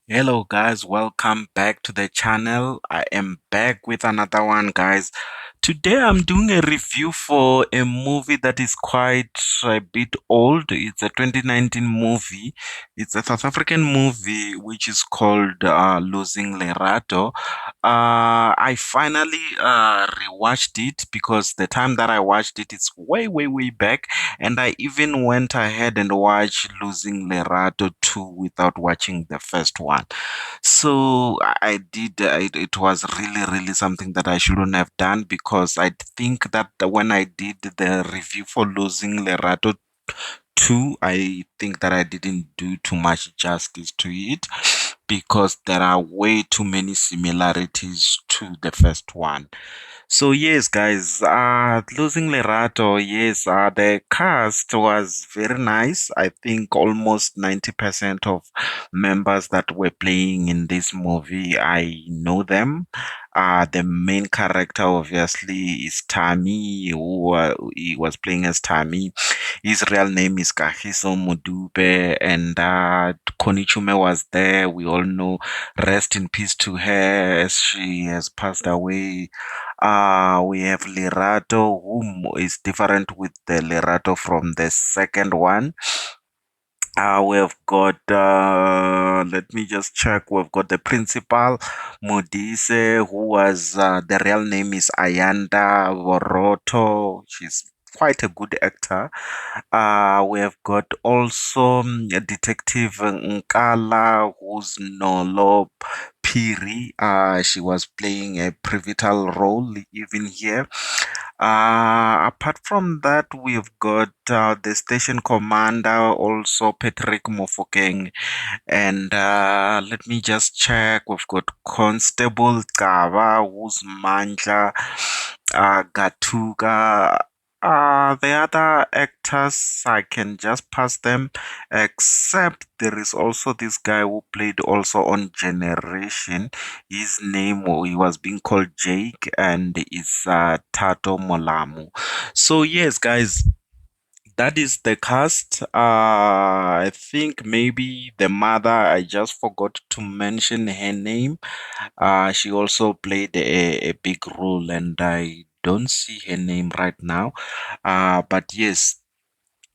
Hello guys, welcome back to the channel. I am back with another one, guys. Today I'm doing a review for a movie that is quite a bit old. It's a 2019 movie. It's a South African movie which is called Losing Lerato. I finally rewatched it because the time that I watched it, it's way, way, way back, and I even went ahead and watched Losing Lerato 2 without watching the first one. So I did, it was really, really something that I shouldn't have done because I think that when I did the review for Losing Lerato 2, I think that I didn't do too much justice to it because there are way too many similarities to the first one. So yes, guys, losing Lerato, yes, the cast was very nice. I think almost 90% of members that were playing in this movie, I know them. The main character obviously is Tammy, who he was playing as Tammy. His real name is Kahiso Mudube, and Konichume was there. We all know. Rest in peace to her as she has passed away. We have Lerato, whom is different with the Lerato from the second one. We've got, let me just check. We've got the principal, Modise, who was, the real name is Ayanda Voroto. She's quite a good actor. We have got also Detective Nkala, who's Nolo Piri. She was playing a pivotal role even here. Apart from that, we've got the station commander, also Patrick Mofokeng. And let me just check. We've got Constable Kava, who's Manja, Gatuga. The other actors, I can just pass them, except there is also this guy who played also on Generation. His name, he was being called Jake, and it's Tato Molamu. So, yes, guys, that is the cast. I think maybe the mother, I just forgot to mention her name. She also played a big role, and I don't see her name right now. But yes,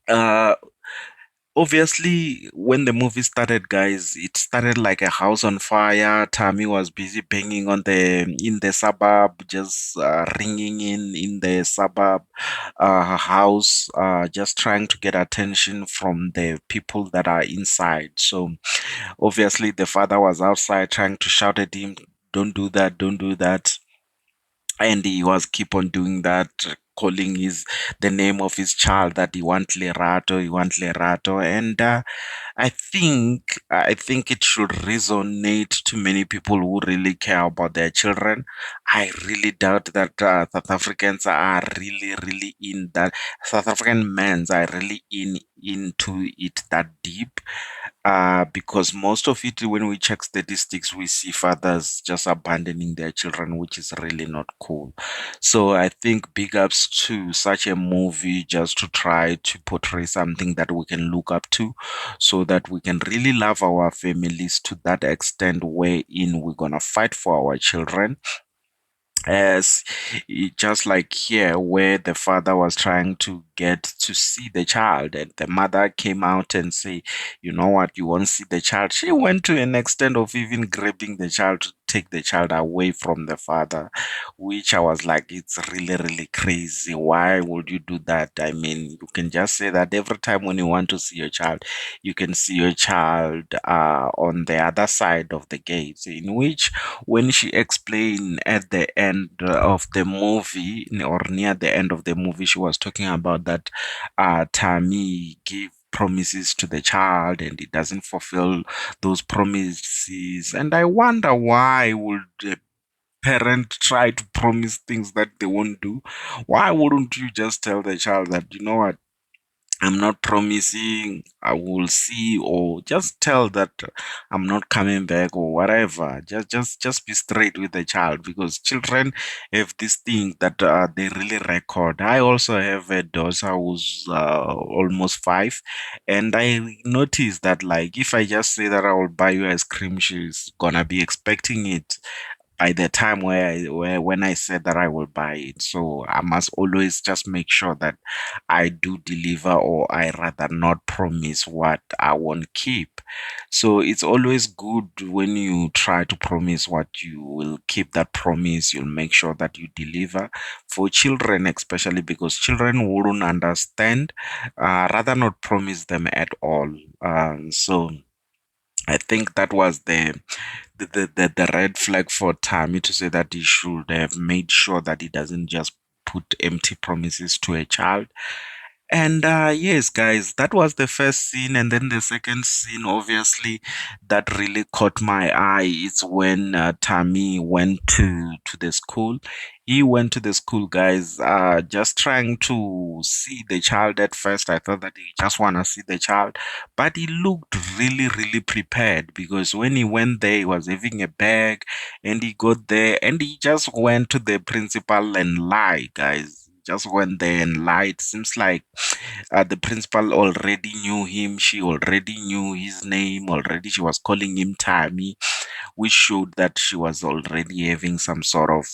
uh, obviously, when the movie started, guys, it started like a house on fire. Tammy was busy banging on the in the suburb, just ringing in the suburb house, just trying to get attention from the people that are inside. So obviously, the father was outside trying to shout at him, "Don't do that! Don't do that!" And he was keep on doing that, calling his the name of his child that he want Lerato, and I think it should resonate to many people who really care about their children. I really doubt that South Africans are really in that. South African men are really into it that deep, because most of it, when we check statistics, we see fathers just abandoning their children, which is really not cool. So I think big ups to such a movie just to try to portray something that we can look up to, so that we can really love our families to that extent wherein we're gonna fight for our children, as just like here where the father was trying to get to see the child, and the mother came out and say, you know what, you won't see the child. She went to an extent of even grabbing the child to take the child away from the father, which I was like, it's really crazy. Why would you do that? I mean, you can just say that every time when you want to see your child, you can see your child on the other side of the gate, in which when she explained at the end of the movie, or near the end of the movie, she was talking about that Tammy gave promises to the child and he doesn't fulfill those promises. And I wonder, why would a parent try to promise things that they won't do? Why wouldn't you just tell the child that, you know what, I'm not promising I will see, or just tell that I'm not coming back or whatever. Just be straight with the child, because children have this thing that they really record. I also have a daughter who's almost 5, and I noticed that, like, if I just say that I will buy you ice cream, she's gonna be expecting it by the time where when I said that I will buy it. So I must always just make sure that I do deliver, or I rather not promise what I won't keep. So it's always good when you try to promise what you will keep that promise. You'll make sure that you deliver for children, especially because children wouldn't understand. Rather not promise them at all. So I think that was the red flag for Tammy, to say that he should have made sure that he doesn't just put empty promises to a child. And yes, guys, that was the first scene. And then the second scene, obviously, that really caught my eye. It's when Tammy went to the school. He went to the school, guys, just trying to see the child at first. I thought that he just want to see the child, but he looked really, really prepared, because when he went there, he was having a bag, and he got there and he just went to the principal and lied, guys. Just went there and lied. Seems like the principal already knew him. She already knew his name already. She was calling him Tammy, which showed that she was already having some sort of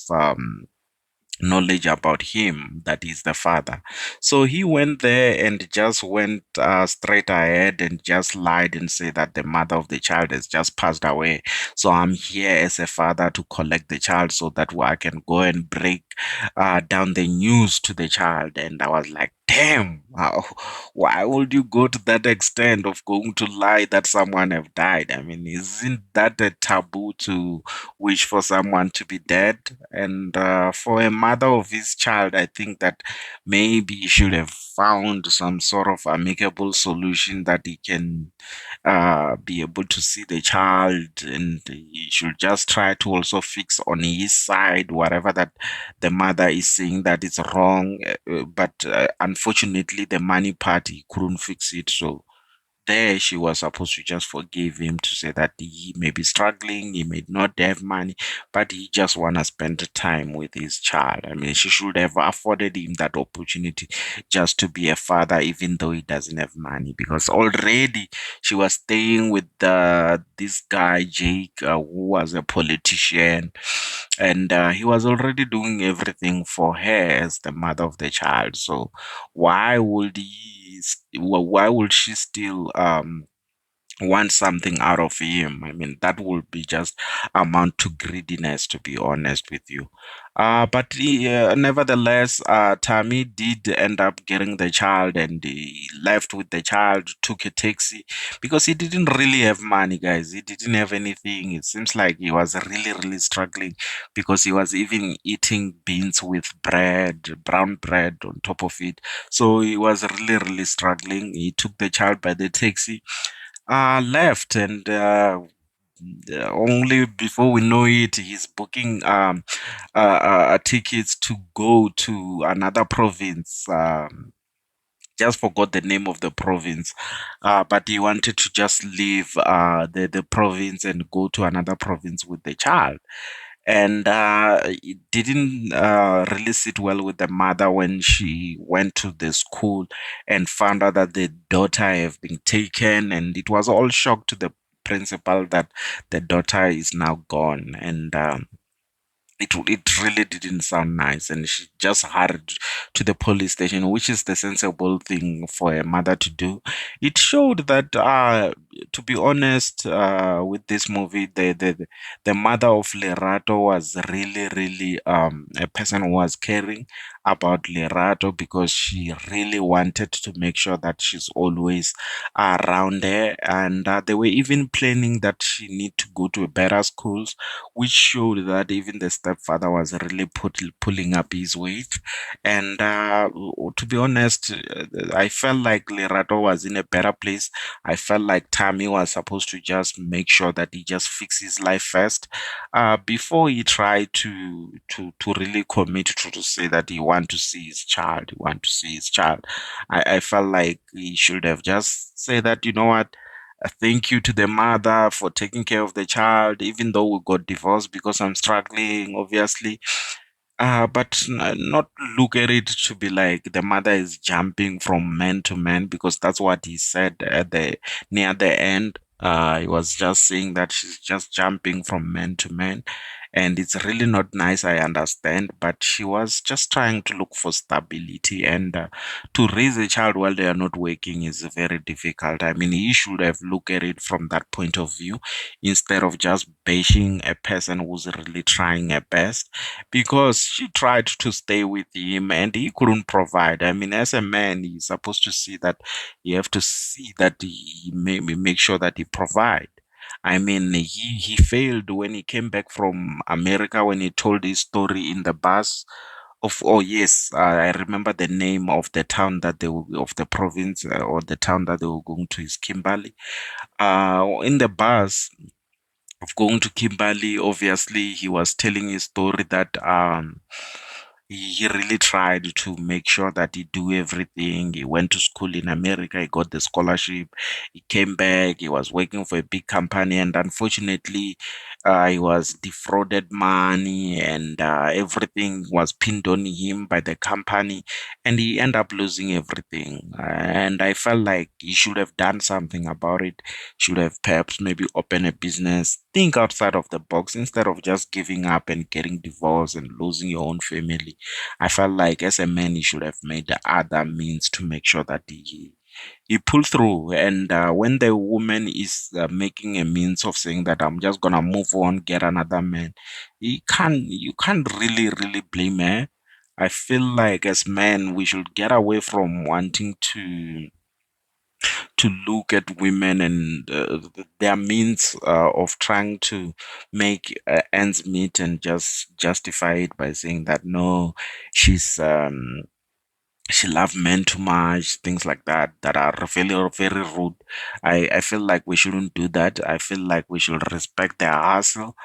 knowledge about him, that is the father. So he went there and just went straight ahead and just lied and said that the mother of the child has just passed away. So I'm here as a father to collect the child, so that I can go and break down the news to the child. And I was like, damn, why would you go to that extent of going to lie that someone have died? I mean, isn't that a taboo to wish for someone to be dead? And for a mother of his child, I think that maybe he should have found some sort of amicable solution, that he can be able to see the child, and he should just try to also fix on his side whatever that the mother is saying that it's wrong. But unfortunately, the money part, he couldn't fix it. So there she was supposed to just forgive him, to say that he may be struggling, he may not have money, but he just want to spend the time with his child. I mean, she should have afforded him that opportunity just to be a father, even though he doesn't have money, because already she was staying with this guy Jake, who was a politician, and he was already doing everything for her as the mother of the child. So why would she still want something out of him? I mean, that would be just amount to greediness, to be honest with you. But nevertheless, Tammy did end up getting the child, and he left with the child, took a taxi, because he didn't really have money, guys. He didn't have anything. It seems like he was really, really struggling, because he was even eating beans with bread, brown bread on top of it. So he was really, really struggling. He took the child by the taxi, left, and only before we know it, he's booking tickets to go to another province. Just forgot the name of the province, but he wanted to just leave the province and go to another province with the child. And it didn't really sit well with the mother when she went to the school and found out that the daughter have been taken, and it was all shock to the principal that the daughter is now gone. And it really didn't sound nice, and she just hurried to the police station, which is the sensible thing for a mother to do. It showed that, to be honest, with this movie, the mother of Lerato was really, really a person who was caring about Lerato, because she really wanted to make sure that she's always around her. And they were even planning that she need to go to better schools, which showed that even the stepfather was really pulling up his weight. And to be honest, I felt like Lerato was in a better place. I felt like Tammy was supposed to just make sure that he just fix his life first, before he tried to really commit to say that he wants want to see his child. He want to see his child. I felt like he should have just said that, you know what? Thank you to the mother for taking care of the child, even though we got divorced because I'm struggling, obviously. But not look at it to be like the mother is jumping from man to man, because that's what he said at the near the end. He was just saying that she's just jumping from man to man, and it's really not nice. I understand, but she was just trying to look for stability, and to raise a child while they are not working is very difficult. I mean, he should have looked at it from that point of view instead of just bashing a person who's really trying her best, because she tried to stay with him and he couldn't provide. I mean, as a man, he's supposed to see that, you have to see that he make sure that he provide. I mean, he failed when he came back from America, when he told his story in the bus of, oh yes, I remember the name of the town that they were, of the province, or the town that they were going to, is Kimberley. In the bus of going to Kimberley, obviously he was telling his story that he really tried to make sure that he do everything. He went to school in America, he got the scholarship, he came back, he was working for a big company, and unfortunately, he was defrauded money, and everything was pinned on him by the company, and he ended up losing everything. And I felt like he should have done something about it, should have perhaps maybe open a business, think outside of the box instead of just giving up and getting divorced and losing your own family. I felt like as a man, he should have made the other means to make sure that he pulled through. And when the woman is making a means of saying that I'm just gonna move on, get another man, you can't really blame her. I feel like as men, we should get away from wanting to look at women and their means of trying to make ends meet and just justify it by saying that no, she's she loved men too much, things like that, that are very rude. I feel like we shouldn't do that. I feel like we should respect their hustle,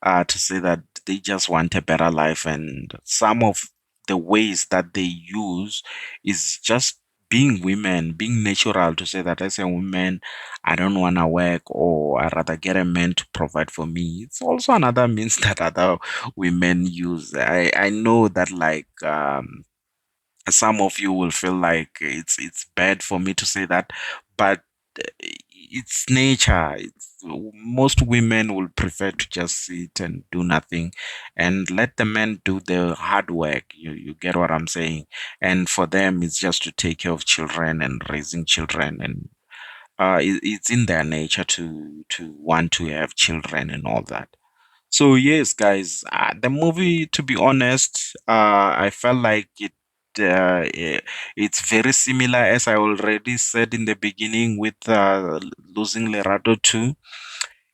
to say that they just want a better life, and some of the ways that they use is just being women, being natural, to say that as a woman, I don't want to work, or I rather get a man to provide for me. It's also another means that other women use. I know that, like, some of you will feel like it's bad for me to say that, but it's nature. Most women will prefer to just sit and do nothing and let the men do the hard work. You get what I'm saying? And for them, it's just to take care of children and raising children, and it's in their nature to want to have children and all that. So yes, guys, the movie, to be honest, I felt like it's very similar, as I already said in the beginning, with losing Lerato too.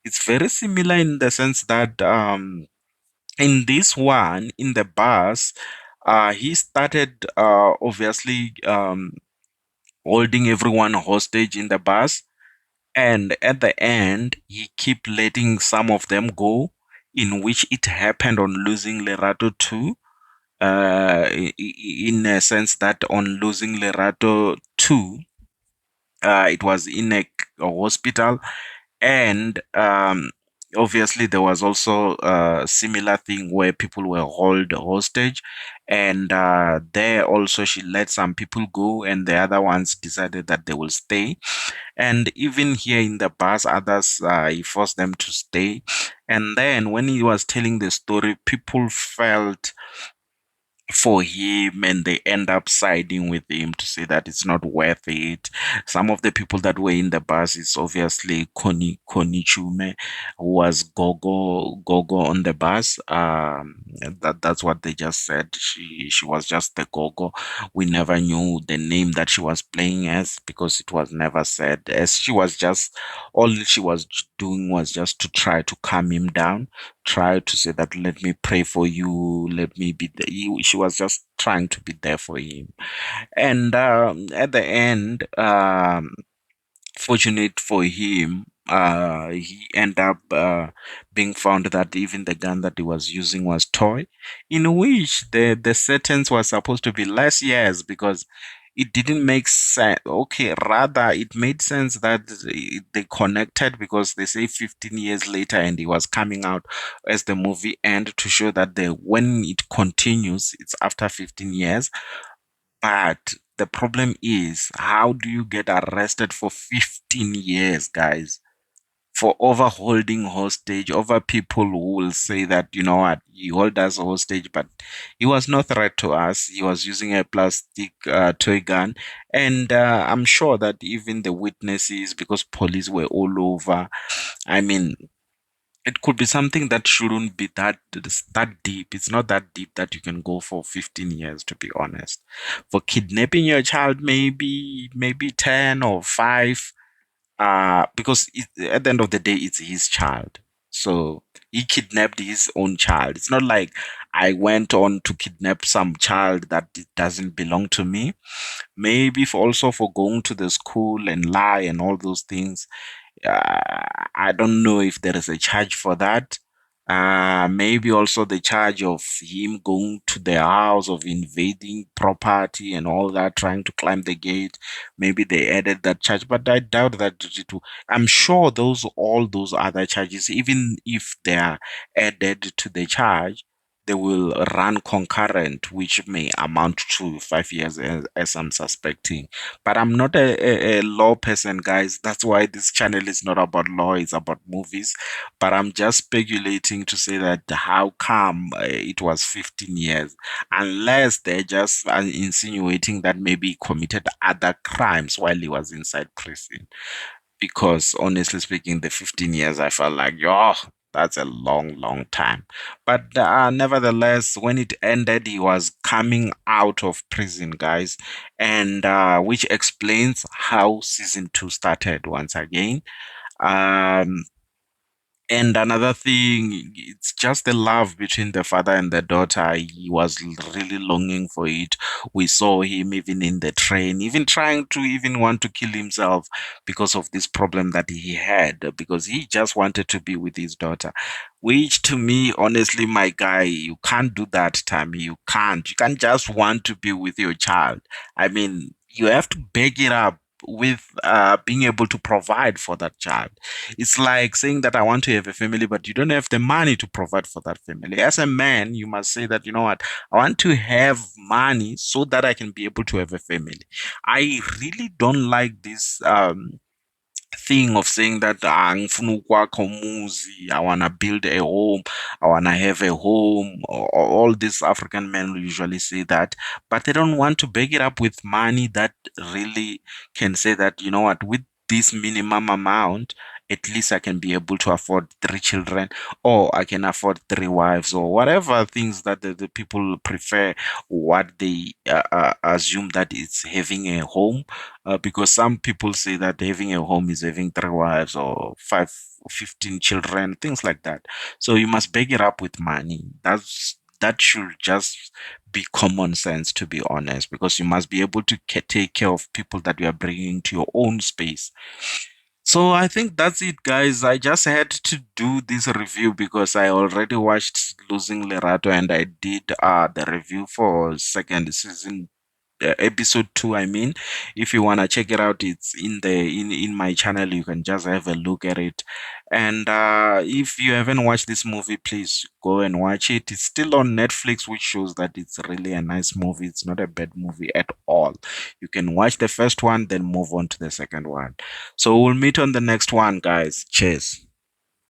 It's very similar in the sense that in this one, in the bus, he started obviously holding everyone hostage in the bus, and at the end, he keep letting some of them go, in which it happened on losing Lerato too. In a sense that on losing Lerato too, it was in a hospital, and obviously there was also a similar thing where people were held hostage, and there also she let some people go, and the other ones decided that they will stay. And even here in the bus, others, he forced them to stay. And then when he was telling the story, people felt for him, and they end up siding with him to say that it's not worth it. Some of the people that were in the bus is obviously Connie Chume, who was Gogo on the bus. That's what they just said. She was just the Gogo. We never knew the name that she was playing as, because it was never said. As she was just, all she was doing was just to try to calm him down, try to say that, let me pray for you, let me be there. She was just trying to be there for him. And at the end, fortunate for him, he ended up being found that even the gun that he was using was toy, in which the sentence was supposed to be less years because it didn't make sense. Okay, rather it made sense that they connected because they say 15 years later and he was coming out as the movie end to show that the when it continues it's after 15 years. But the problem is, how do you get arrested for 15 years, guys? For over holding hostage, over people who will say that, you know what, you hold us hostage, but he was no threat to us. He was using a plastic toy gun. And I'm sure that even the witnesses, because police were all over, I mean, it could be something that shouldn't be that deep. It's not that deep that you can go for 15 years, to be honest. For kidnapping your child, maybe 10 or 5, because at the end of the day, it's his child. So he kidnapped his own child. It's not like I went on to kidnap some child that it doesn't belong to me. Maybe for also for going to the school and lie and all those things. I don't know if there is a charge for that. Maybe also the charge of him going to the house, of invading property and all that, trying to climb the gate. Maybe they added that charge, but I doubt that I'm sure all those other charges, even if they are added to the charge, they will run concurrent, which may amount to 5 years, as I'm suspecting. But I'm not a law person, guys. That's why this channel is not about law, it's about movies. But I'm just speculating to say that how come it was 15 years? Unless they're just insinuating that maybe he committed other crimes while he was inside prison. Because honestly speaking, the 15 years, I felt like, yo, that's a long, long time. But nevertheless, when it ended, he was coming out of prison, guys, and which explains how season 2 started once again. Um, and another thing, it's just the love between the father and the daughter. He was really longing for it. We saw him even in the train, even trying to even want to kill himself because of this problem that he had, because he just wanted to be with his daughter. Which to me, honestly, my guy, you can't do that, Tammy. You can't. You can't just want to be with your child. I mean, you have to back it up with being able to provide for that child. It's like saying that I want to have a family, but you don't have the money to provide for that family. As a man, you must say that, you know what, I want to have money so that I can be able to have a family. I really don't like this thing of saying that ngifuna ukwakha umuzi, I want to build a home, I want to have a home. All these African men usually say that, but they don't want to back it up with money that really can say that, you know what, with this minimum amount, at least I can be able to afford 3 children, or I can afford 3 wives, or whatever things that the people prefer, what they assume that it's having a home, because some people say that having a home is having 3 wives or 15 children, things like that. So you must back it up with money. That should just be common sense, to be honest, because you must be able to take care of people that you are bringing to your own space. So I think that's it, guys. I just had to do this review because I already watched Losing Lerato and I did the review for second season, episode 2, I mean. If you want to check it out, it's in my channel. You can just have a look at it. And if you haven't watched this movie, please go and watch it. It's still on Netflix, which shows that it's really a nice movie. It's not a bad movie at all. You can watch the first one, then move on to the second one. So we'll meet on the next one, guys. Cheers.